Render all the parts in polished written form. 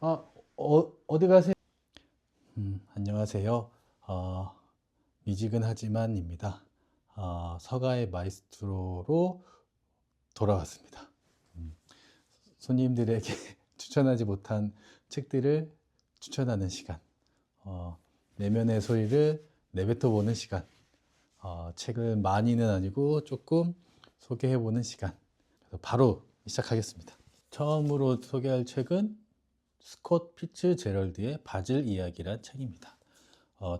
아, 어디 가세요? 안녕하세요. 미지근하지만입니다. 서가의 마이스트로로 돌아왔습니다. 음, 손님들에게 추천하지 못한 책들을 추천하는 시간, 어, 내면의 소리를 내뱉어보는 시간, 책을 많이는 아니고 조금 소개해보는 시간. 그래서 바로 시작하겠습니다. 처음으로 소개할 책은 스콧 피츠제럴드의 바질 이야기란 책입니다.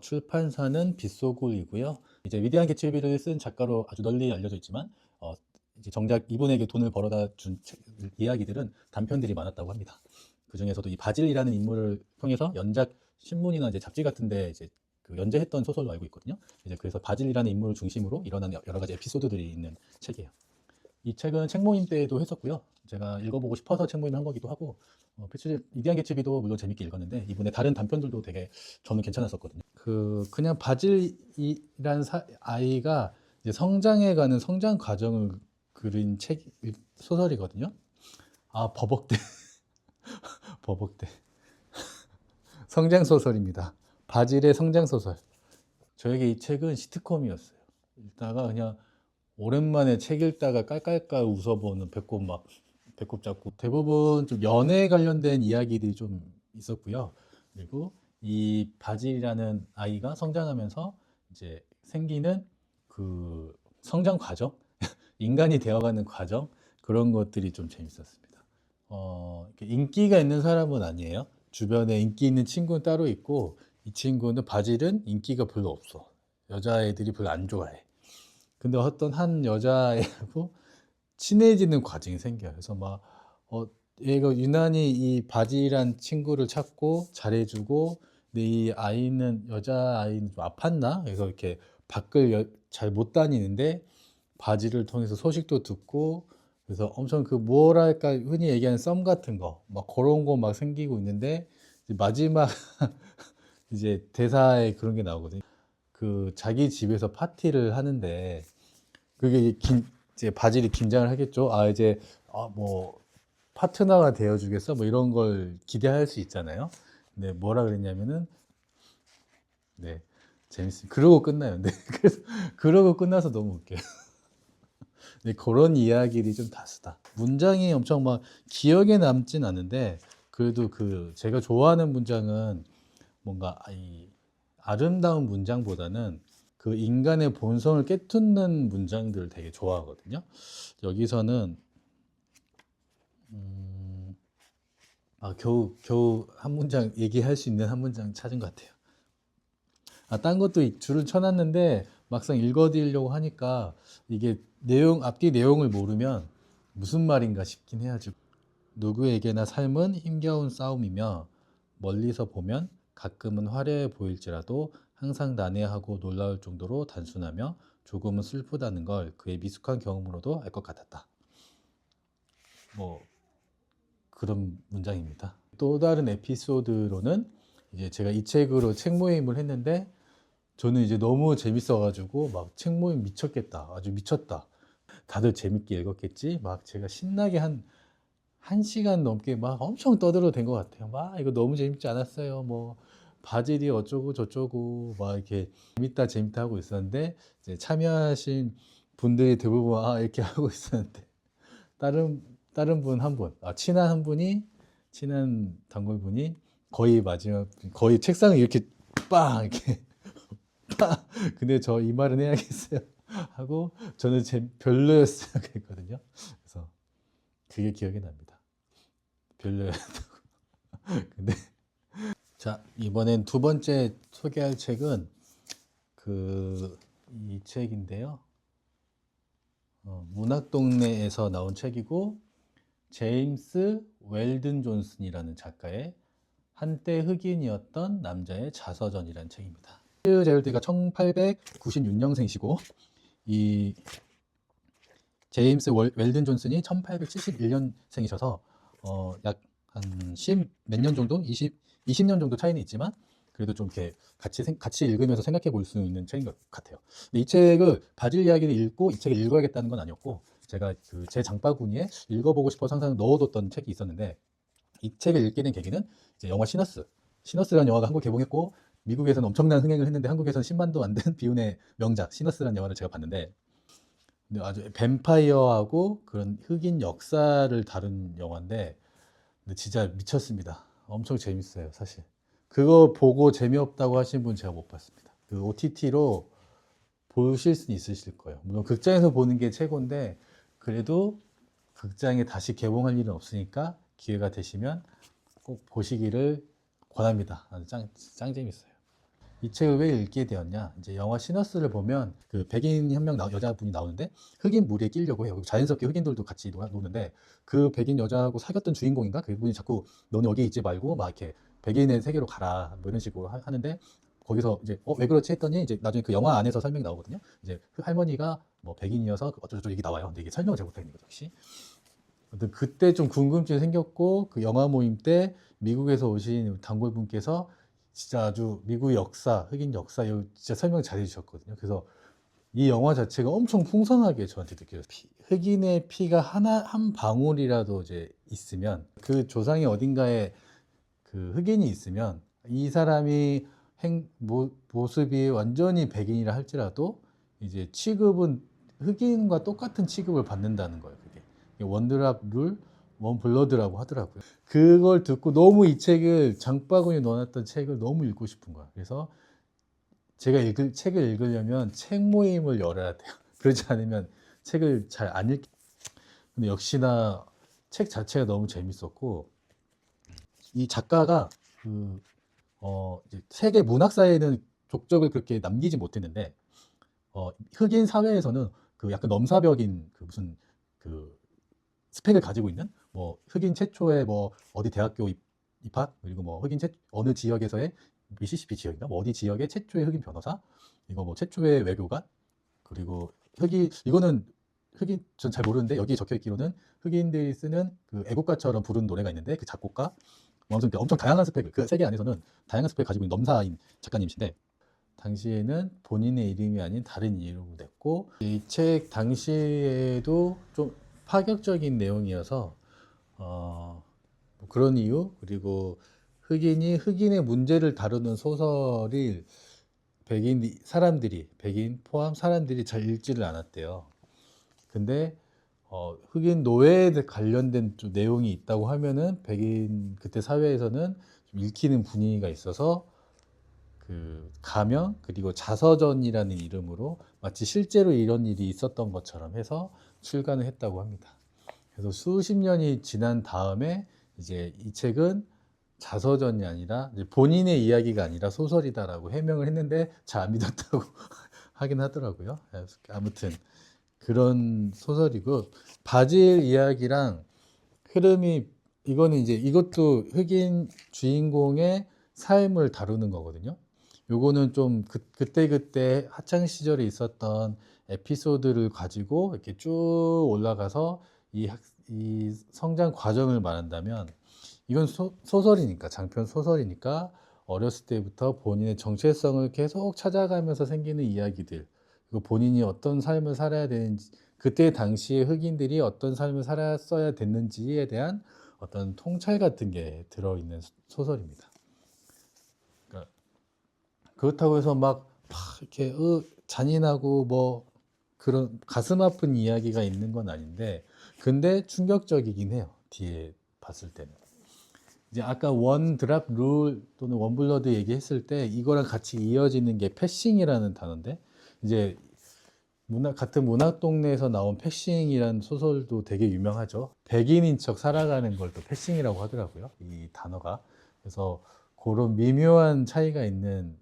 출판사는 빗소굴이고요. 이제 위대한 개츠비를 쓴 작가로 아주 널리 알려져 있지만 이제 정작 이분에게 돈을 벌어다 준 이야기들은 단편들이 많았다고 합니다. 그 중에서도 이 바질이라는 인물을 통해서 연작 신문이나 이제 잡지 같은데 이제 그 연재했던 소설로 알고 있거든요. 이제 그래서 바질이라는 인물을 중심으로 일어난 여러 가지 에피소드들이 있는 책이에요. 이 책은 책 모임 때도 했었고요. 제가 읽어보고 싶어서 책 모임을 한 거기도 하고, 이디안 개츠비도 물론 재밌게 읽었는데 이분의 다른 단편들도 되게 저는 괜찮았었거든요. 그냥 바질이란 아이가 이제 성장해가는 성장 과정을 그린 소설이거든요. 버벅대, 버벅대. 성장 소설입니다. 바질의 성장 소설. 저에게 이 책은 시트콤이었어요. 읽다가 그냥 오랜만에 책 읽다가 깔깔깔 웃어보는 배꼽 잡고 대부분 좀 연애 관련된 이야기들이 좀 있었고요. 그리고 이 바질이라는 아이가 성장하면서 이제 생기는 그 성장 과정, 인간이 되어가는 과정 그런 것들이 좀 재밌었습니다. 이렇게 인기가 있는 사람은 아니에요. 주변에 인기 있는 친구는 따로 있고 이 친구는 바질은 인기가 별로 없어. 여자애들이 별로 안 좋아해. 근데 어떤 한 여자애하고 친해지는 과정이 생겨요. 그래서 얘가 유난히 이 바지란 친구를 찾고 잘해주고, 근데 이 아이는, 여자아이는 좀 아팠나? 그래서 이렇게 밖을 잘 못 다니는데, 바지를 통해서 소식도 듣고, 그래서 엄청 뭐랄까, 흔히 얘기하는 썸 같은 거, 막 그런 거 막 생기고 있는데, 이제 마지막 이제 대사에 그런 게 나오거든요. 자기 집에서 파티를 하는데, 그게 이제 바질이 긴장을 하겠죠. 이제 뭐 파트너가 되어주겠어? 뭐 이런 걸 기대할 수 있잖아요. 근데 뭐라 그랬냐면은 네 재밌습니다. 그러고 끝나요. 네 그래서 그러고 끝나서 너무 웃겨요. 네, 그런 이야기들이 좀 다수다. 문장이 엄청 막 기억에 남진 않은데 그래도 제가 좋아하는 문장은 뭔가 이 아름다운 문장보다는 그 인간의 본성을 깨닫는 문장들을 되게 좋아하거든요. 여기서는 겨우 한 문장 얘기할 수 있는 한 문장 찾은 것 같아요. 딴 것도 줄을 쳐놨는데 막상 읽어드리려고 하니까 이게 앞뒤 내용을 모르면 무슨 말인가 싶긴 해가지고. 누구에게나 삶은 힘겨운 싸움이며 멀리서 보면 가끔은 화려해 보일지라도 항상 난해하고 놀라울 정도로 단순하며 조금은 슬프다는 걸 그의 미숙한 경험으로도 알 것 같았다. 뭐 그런 문장입니다. 또 다른 에피소드로는 이제 제가 이 책으로 책 모임을 했는데 저는 이제 너무 재밌어가지고 막 책 모임 미쳤겠다. 아주 미쳤다. 다들 재밌게 읽었겠지? 막 제가 신나게 한 시간 넘게 막 엄청 떠들어댄 것 같아요. 막 이거 너무 재밌지 않았어요. 뭐 바질이 어쩌고 저쩌고 막 이렇게 재밌다 재밌다 하고 있었는데 이제 참여하신 분들이 대부분 이렇게 하고 있었는데 다른 분 한 분, 친한 한 분이 친한 단골분이 거의 마지막 거의 책상을 이렇게 빵 이렇게 빵 근데 저 이 말은 해야겠어요 하고 저는 별로였어요 그랬거든요. 그래서 그게 기억이 납니다. 별로였다고. 근데 자 이번엔 두 번째 소개할 책은 이 책인데요. 문학동네에서 나온 책이고 제임스 웰든 존슨이라는 작가의 한때 흑인이었던 남자의 자서전이라는 책입니다. 제럴드가 1896년생이시고 이 제임스 웰든 존슨이 1871년생이셔서 약 한 10 몇 년 정도? 20년 정도 차이는 있지만 그래도 좀 이렇게 같이 읽으면서 생각해 볼 수 있는 책인 것 같아요. 근데 이 책을 바질 이야기를 읽고 이 책을 읽어야겠다는 건 아니었고 제가 제 장바구니에 읽어보고 싶어서 항상 넣어뒀던 책이 있었는데 이 책을 읽게 된 계기는 이제 영화 시너스라는 영화가 한국 개봉했고 미국에서는 엄청난 흥행을 했는데 한국에서는 10만도 안 된 비운의 명작 시너스라는 영화를 제가 봤는데 근데 아주 뱀파이어하고 그런 흑인 역사를 다룬 영화인데 근데 진짜 미쳤습니다. 엄청 재밌어요, 사실. 그거 보고 재미없다고 하신 분 제가 못 봤습니다. 그 OTT로 보실 수는 있으실 거예요. 물론 극장에서 보는 게 최고인데 그래도 극장에 다시 개봉할 일은 없으니까 기회가 되시면 꼭 보시기를 권합니다. 아주 짱 재밌어요. 이 책을 왜 읽게 되었냐? 이제 영화 시너스를 보면 그 백인 한 명 여자분이 나오는데 흑인 무리에 끼려고 해요. 자연스럽게 흑인들도 같이 노는데 그 백인 여자하고 사귀었던 주인공인가? 그분이 자꾸 너는 여기 있지 말고 막 이렇게 백인의 세계로 가라 뭐 이런 식으로 하는데 거기서 이제 왜 그렇지 했더니 이제 나중에 그 영화 안에서 설명이 나오거든요. 이제 그 할머니가 뭐 백인이어서 어쩌고저쩌고 얘기 나와요. 근데 이게 설명을 잘 못하는 거죠, 역시. 아무튼 그때 좀 궁금증이 생겼고 그 영화 모임 때 미국에서 오신 단골분께서 진짜 아주 미국 역사, 흑인 역사 이거 진짜 설명 잘 해주셨거든요. 그래서 이 영화 자체가 엄청 풍성하게 저한테 느껴졌어요. 흑인의 피가 한 방울이라도 이제 있으면 그 조상의 어딘가에 그 흑인이 있으면 이 사람이 모습이 완전히 백인이라 할지라도 이제 취급은 흑인과 똑같은 취급을 받는다는 거예요. 그게 원드랍 룰, 원 블러드라고 하더라고요. 그걸 듣고 너무 이 책을 장바구니에 넣어놨던 책을 너무 읽고 싶은 거야. 그래서 제가 책을 읽으려면 책 모임을 열어야 돼요. 그렇지 않으면 책을 잘 안 읽. 근데 역시나 책 자체가 너무 재밌었고 이 작가가 그 이제 세계 문학사에는 족적을 그렇게 남기지 못했는데 흑인 사회에서는 그 약간 넘사벽인 그 무슨 그 스펙을 가지고 있는 뭐 흑인 최초의 뭐 어디 대학교 입학 그리고 뭐 흑인 어느 지역에서의 미시시피 지역인가 뭐 어디 지역의 최초의 흑인 변호사 이거 뭐 최초의 외교관 그리고 이거는 흑인 전 잘 모르는데 여기 적혀 있기로는 흑인들이 쓰는 그 애국가처럼 부른 노래가 있는데 그 작곡가 뭐 아무튼 엄청 다양한 스펙을 그 세계 안에서는 다양한 스펙을 가지고 있는 넘사인 작가님이신데 당시에는 본인의 이름이 아닌 다른 이름으로 냈고 이 책 당시에도 좀 파격적인 내용이어서 뭐 그런 이유 그리고 흑인의 문제를 다루는 소설을 백인 포함 사람들이 잘 읽지를 않았대요. 근데 흑인 노예에 관련된 좀 내용이 있다고 하면은 백인 그때 사회에서는 좀 읽히는 분위기가 있어서 그 가명 그리고 자서전이라는 이름으로 마치 실제로 이런 일이 있었던 것처럼 해서 출간을 했다고 합니다. 그래서 수십 년이 지난 다음에 이제 이 책은 자서전이 아니라 이제 본인의 이야기가 아니라 소설이다라고 해명을 했는데 잘 안 믿었다고 하긴 하더라고요. 아무튼 그런 소설이고 바질 이야기랑 흐름이 이거는 이제 이것도 흑인 주인공의 삶을 다루는 거거든요. 요거는 좀 그때 학창 시절에 있었던 에피소드를 가지고 이렇게 쭉 올라가서 이 성장 과정을 말한다면 이건 소설이니까 장편 소설이니까 어렸을 때부터 본인의 정체성을 계속 찾아가면서 생기는 이야기들 그리고 본인이 어떤 삶을 살아야 되는지 그때 당시에 흑인들이 어떤 삶을 살았어야 됐는지에 대한 어떤 통찰 같은 게 들어있는 소설입니다. 그러니까 그렇다고 해서 막 이렇게 잔인하고 뭐 그런 가슴 아픈 이야기가 있는 건 아닌데 근데 충격적이긴 해요. 뒤에 봤을 때는. 이제 아까 원 드랍 룰 또는 원 블러드 얘기했을 때 이거랑 같이 이어지는 게 패싱이라는 단어인데 이제 같은 문학 동네에서 나온 패싱이라는 소설도 되게 유명하죠. 백인인 척 살아가는 걸 또 패싱이라고 하더라고요. 이 단어가. 그래서 그런 미묘한 차이가 있는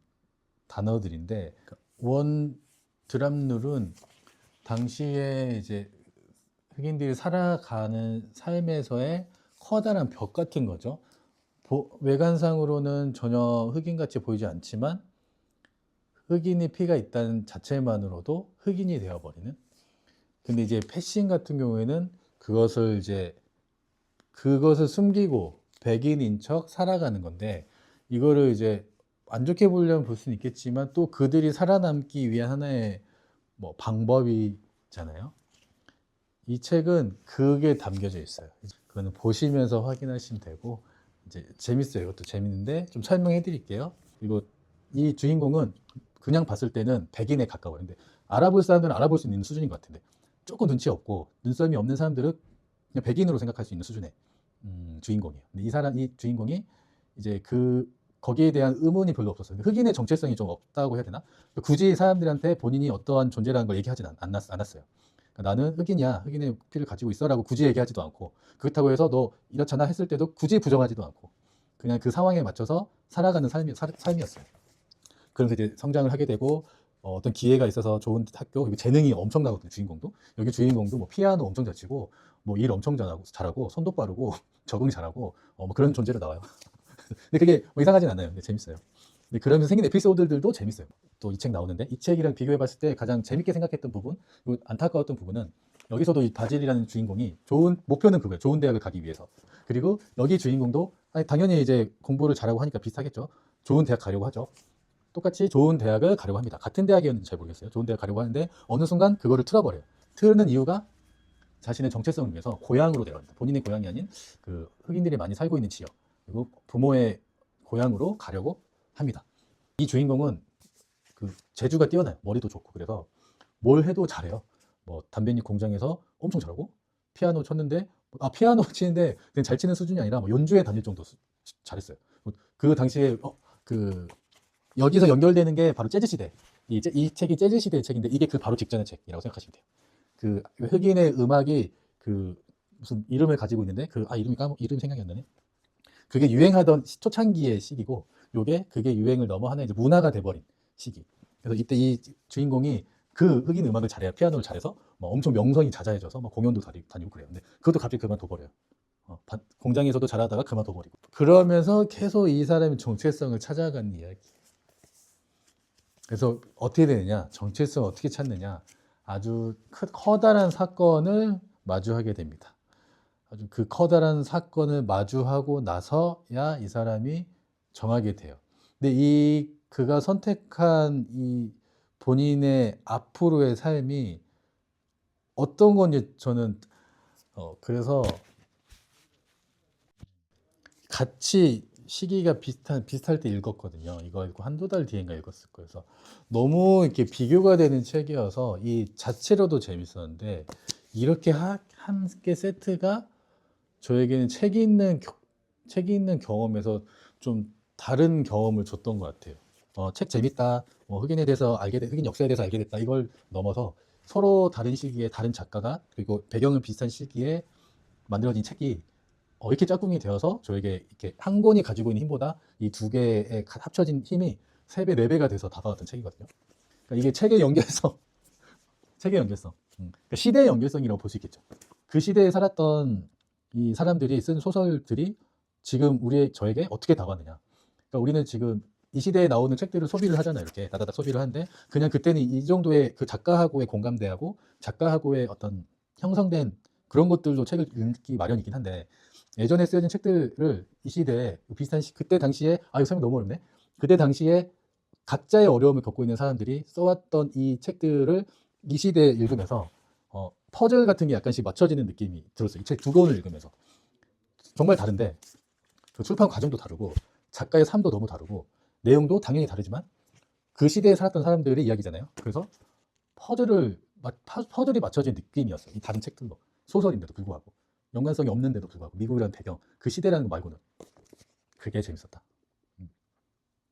단어들인데 원 드랍 룰은 당시에 이제 흑인들이 살아가는 삶에서의 커다란 벽 같은 거죠. 외관상으로는 전혀 흑인같이 보이지 않지만 흑인의 피가 있다는 자체만으로도 흑인이 되어버리는. 근데 이제 패싱 같은 경우에는 그것을 숨기고 백인인 척 살아가는 건데 이거를 이제 안 좋게 보려면 볼 수는 있겠지만 또 그들이 살아남기 위한 하나의 뭐 방법이잖아요. 이 책은 그게 담겨져 있어요. 그거는 보시면서 확인하시면 되고 이제 재밌어요. 이것도 재밌는데 좀 설명해 드릴게요. 그리고 이 주인공은 그냥 봤을 때는 백인에 가까워요. 근데 알아볼 사람들은 알아볼 수 있는 수준인 것 같은데 조금 눈치 없고 눈썰미 없는 사람들은 그냥 백인으로 생각할 수 있는 수준의 주인공이에요. 근데 이 주인공이 이제 거기에 대한 의문이 별로 없었어요. 흑인의 정체성이 좀 없다고 해야 되나? 굳이 사람들한테 본인이 어떠한 존재라는 걸 얘기하진 않았어요. 그러니까 나는 흑인이야, 흑인의 피를 가지고 있어라고 굳이 얘기하지도 않고, 그렇다고 해서 너 이렇잖아 했을 때도 굳이 부정하지도 않고, 그냥 그 상황에 맞춰서 살아가는 삶이었어요. 그러면서 이제 성장을 하게 되고, 어떤 기회가 있어서 좋은 학교, 그리고 재능이 엄청나거든요, 주인공도. 여기 주인공도 뭐 피아노 엄청 잘 치고, 뭐 일 엄청 잘하고, 손도 빠르고, 적응 잘하고, 뭐 그런 존재로 나와요. 근데 그게 뭐 이상하진 않아요. 근데 재밌어요. 근데 그러면서 생긴 에피소드들도 재밌어요. 또 이 책 나오는데, 이 책이랑 비교해 봤을 때 가장 재밌게 생각했던 부분, 그리고 안타까웠던 부분은, 여기서도 이 바질이라는 주인공이 목표는 그거예요. 좋은 대학을 가기 위해서. 그리고 여기 주인공도 당연히 이제 공부를 잘하고 하니까 비슷하겠죠. 좋은 대학 가려고 하죠. 똑같이 좋은 대학을 가려고 합니다. 같은 대학이었는지 잘 모르겠어요. 좋은 대학 가려고 하는데 어느 순간 그거를 틀어버려요. 틀는 이유가 자신의 정체성을 위해서 고향으로 내려갑니다. 본인의 고향이 아닌 그 흑인들이 많이 살고 있는 지역, 그리고 부모의 고향으로 가려고 합니다. 이 주인공은 그 재주가 뛰어나요. 머리도 좋고. 그래서 뭘 해도 잘해요. 뭐 담배잎 공장에서 엄청 잘하고, 피아노 쳤는데 피아노 치는데 그냥 잘 치는 수준이 아니라 뭐 연주회 다닐 정도 잘했어요. 그 당시에 그 여기서 연결되는 게 바로 재즈 시대. 이 책이 재즈 시대의 책인데 이게 그 바로 직전의 책이라고 생각하시면 돼요. 그 흑인의 음악이 그 무슨 이름을 가지고 있는데 이름이 생각이 안 나네. 그게 유행하던 초창기의 시기고, 그게 유행을 넘어 하나 이제 문화가 돼버린 시기. 그래서 이때 이 주인공이 그 흑인 음악을 잘해요. 피아노를 잘해서 뭐 엄청 명성이 자자해져서 뭐 공연도 다니고 그래요. 근데 그것도 갑자기 그만둬버려요. 공장에서도 잘하다가 그만둬버리고. 그러면서 계속 이 사람의 정체성을 찾아가는 이야기. 그래서 어떻게 되느냐, 정체성을 어떻게 찾느냐, 아주 커다란 사건을 마주하게 됩니다. 아주 그 커다란 사건을 마주하고 나서야 이 사람이 정하게 돼요. 근데 그가 선택한 이 본인의 앞으로의 삶이 어떤 건지 저는 그래서 같이 시기가 비슷할 때 읽었거든요. 이거 읽고 한두 달 뒤인가 읽었을 거예요. 그래서 너무 이렇게 비교가 되는 책이어서 이 자체로도 재밌었는데, 이렇게 한 개 세트가 저에게는 책이 있는 경험에서 좀 다른 경험을 줬던 것 같아요. 책 재밌다, 흑인에 대해서 흑인 역사에 대해서 알게 됐다, 이걸 넘어서 서로 다른 시기에 다른 작가가, 그리고 배경은 비슷한 시기에 만들어진 책이 이렇게 짝꿍이 되어서 저에게 이렇게 한 권이 가지고 있는 힘보다 이 두 개의 합쳐진 힘이 3배, 4배가 돼서 다가왔던 책이거든요. 그러니까 이게 책의 연결성, 그러니까 시대의 연결성이라고 볼 수 있겠죠. 그 시대에 살았던 이 사람들이 쓴 소설들이 지금 저에게 어떻게 다가왔느냐. 그러니까 우리는 지금 이 시대에 나오는 책들을 소비를 하잖아요. 이렇게 다다닥 소비를 하는데, 그냥 그때는 이 정도의 그 작가하고의 공감대하고 작가하고의 어떤 형성된 그런 것들로 책을 읽기 마련이긴 한데, 예전에 쓰여진 책들을 이 시대에 비슷한 그때 당시에 이거 설명 너무 어렵네. 그때 당시에 각자의 어려움을 겪고 있는 사람들이 써왔던 이 책들을 이 시대에 읽으면서 퍼즐 같은 게 약간씩 맞춰지는 느낌이 들었어요. 이 책 두 권을 읽으면서. 정말 다른데 그 출판 과정도 다르고 작가의 삶도 너무 다르고 내용도 당연히 다르지만 그 시대에 살았던 사람들의 이야기잖아요. 그래서 퍼즐이 맞춰진 느낌이었어요. 이 다른 책들도. 소설인데도 불구하고, 연관성이 없는데도 불구하고, 미국이라는 배경, 그 시대라는 거 말고는. 그게 재밌었다.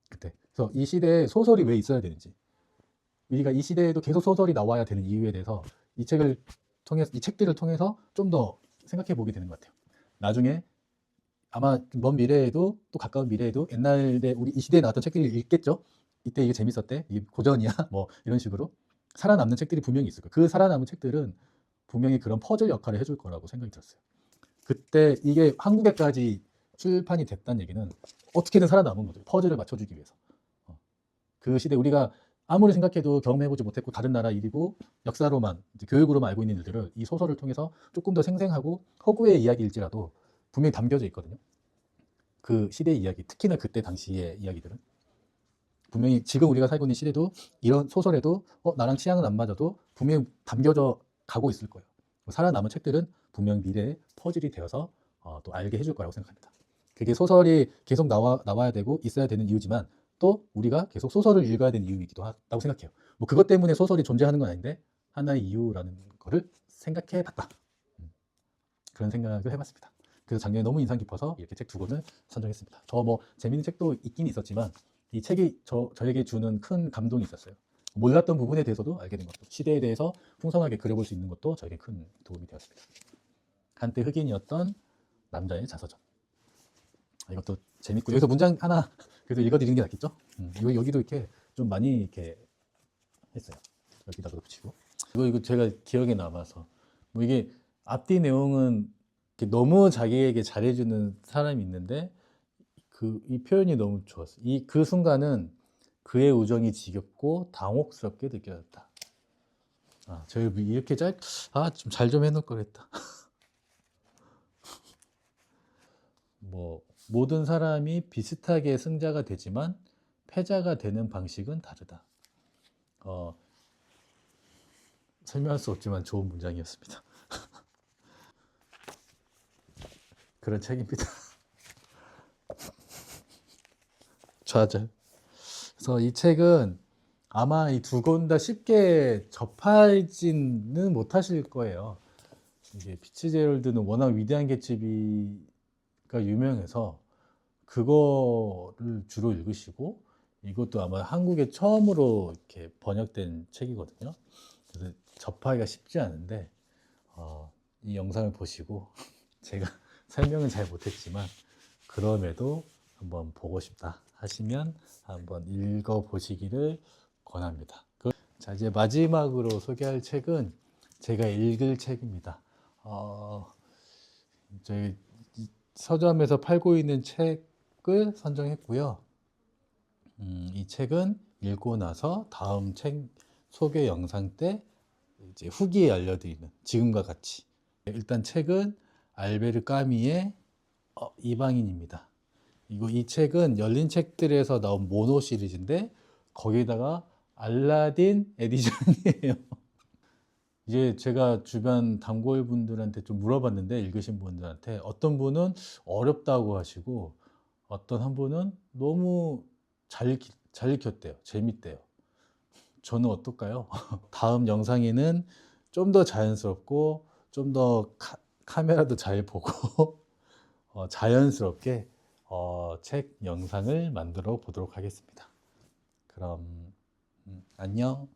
그때. 그래서 이 시대에 소설이 왜 있어야 되는지, 우리가 이 시대에도 계속 소설이 나와야 되는 이유에 대해서 이 책들을 통해서 좀 더 생각해 보게 되는 것 같아요. 나중에 아마 먼 미래에도, 또 가까운 미래에도 옛날에 우리 이 시대에 나왔던 책들을 읽겠죠. 이때 이게 재밌었대, 이게 고전이야, 뭐 이런 식으로 살아남는 책들이 분명히 있을 거예요. 그 살아남은 책들은 분명히 그런 퍼즐 역할을 해줄 거라고 생각이 들었어요. 그때 이게 한국에까지 출판이 됐다는 얘기는 어떻게든 살아남은 거죠. 퍼즐을 맞춰주기 위해서. 그 시대 우리가 아무리 생각해도 경험해보지 못했고 다른 나라 일이고 역사로만, 이제 교육으로만 알고 있는 일들을 이 소설을 통해서 조금 더 생생하고 허구의 이야기일지라도 분명히 담겨져 있거든요. 그 시대의 이야기, 특히나 그때 당시의 이야기들은 분명히 지금 우리가 살고 있는 시대도 이런 소설에도 나랑 취향은 안 맞아도 분명히 담겨져 가고 있을 거예요. 살아남은 책들은 분명 미래의 퍼즐이 되어서 또 알게 해줄 거라고 생각합니다. 그게 소설이 계속 나와야 되고 있어야 되는 이유지만 또 우리가 계속 소설을 읽어야 되는 이유이기도 하다고 생각해요. 뭐 그것 때문에 소설이 존재하는 건 아닌데 하나의 이유라는 거를 생각해 봤다. 그런 생각을 해봤습니다. 그래서 작년에 너무 인상 깊어서 이렇게 책 두 권을 선정했습니다. 저 뭐 재밌는 책도 있긴 있었지만 이 책이 저에게 주는 큰 감동이 있었어요. 몰랐던 부분에 대해서도 알게 된 것도, 시대에 대해서 풍성하게 그려볼 수 있는 것도 저에게 큰 도움이 되었습니다. 한때 흑인이었던 남자의 자서전. 이것도 재밌고 여기서 문장 하나 그래도 읽어드리는 게 낫겠죠? 여기도 이렇게 좀 많이 이렇게 했어요. 여기다가 붙이고 이거 제가 기억에 남아서 뭐 이게 앞뒤 내용은 너무 자기에게 잘해주는 사람이 있는데 이 표현이 너무 좋았어요. 그 순간은 그의 우정이 지겹고 당혹스럽게 느껴졌다. 제가 이렇게 좀 잘 좀 해놓을 거랬다. 뭐 모든 사람이 비슷하게 승자가 되지만 패자가 되는 방식은 다르다. 설명할 수 없지만 좋은 문장이었습니다. 그런 책입니다. 좌절. 그래서 이 책은 아마 이 두 권 다 쉽게 접하지는 못하실 거예요. 이게 피츠제럴드는 워낙 위대한 개츠비가 유명해서 그거를 주로 읽으시고 이것도 아마 한국에 처음으로 이렇게 번역된 책이거든요. 그래서 접하기가 쉽지 않은데 이 영상을 보시고 제가 설명은 잘 못했지만 그럼에도 한번 보고 싶다 하시면 한번 읽어보시기를 권합니다. 자, 이제 마지막으로 소개할 책은 제가 읽을 책입니다. 저희 서점에서 팔고 있는 책을 선정했고요. 이 책은 읽고 나서 다음 책 소개 영상 때 이제 후기 알려드리는 지금과 같이. 일단 책은 알베르 까미의 이방인입니다. 이 책은 열린 책들에서 나온 모노 시리즈인데 거기다가 알라딘 에디션이에요. 이제 제가 주변 단골 분들한테 좀 물어봤는데 읽으신 분들한테 어떤 분은 어렵다고 하시고 어떤 한 분은 너무 잘 읽혔대요. 재밌대요. 저는 어떨까요? 다음 영상에는 좀 더 자연스럽고 좀 더 카메라도 잘 보고 자연스럽게 책 영상을 만들어 보도록 하겠습니다. 그럼 안녕.